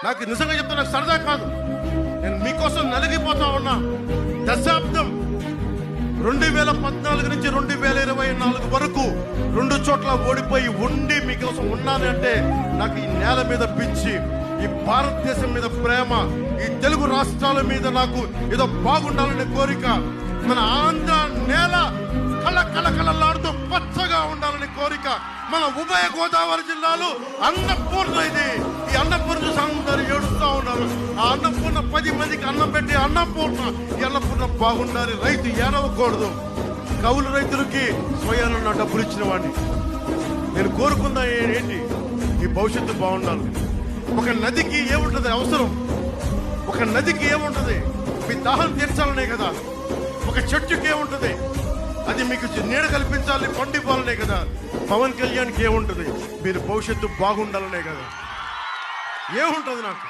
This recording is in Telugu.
నాకు నిజంగా చెప్తే నాకు సరదా కాదు. నేను మీకోసం నలిగిపోతా ఉన్నా. దశాబ్దం 2014 నుంచి 2024 వరకు 2 చోట్ల ఓడిపోయి ఉండి మీకోసం ఉన్నాను అంటే నాకు ఈ నేల మీద పిచ్చి, ఈ భారతదేశం మీద ప్రేమ, ఈ తెలుగు రాష్ట్రాల మీద నాకు ఏదో బాగుండాలనే కోరిక. మన ఆంధ్ర నేల కళకళలాడుతూ పచ్చగా ఉండాలని కోరిక. మన ఉభయ గోదావరి జిల్లాలు అన్నపూర్ణ ఇది. ఈ అన్నపూర్ణ అందరూ ఏడుస్తూ ఉన్నారు. ఆ అన్నపూర్ణ 10 మందికి అన్నం పెట్టి అన్నపూర్ణ, ఈ అన్నపూర్ణ బాగుండాలి. రైతు ఏడవకూడదు. కౌలు రైతులకి స్వయాన డబ్బులు ఇచ్చిన వాడిని నేను కోరుకుందా ఏంటి? ఈ భవిష్యత్తు బాగుండాలి. ఒక నదికి ఏముంటది అవసరం? ఒక నదికి ఏముంటది? మీ దాహం తీర్చాలనే కదా. ఒక చెట్టుకి ఏముంటది? అది మీకు నీడ కల్పించాలి, పండిపోవాలనే కదా. పవన్ కళ్యాణ్కి ఏముంటది? మీరు భవిష్యత్తు బాగుండాలనే కదా. ఏముంటది నాకు?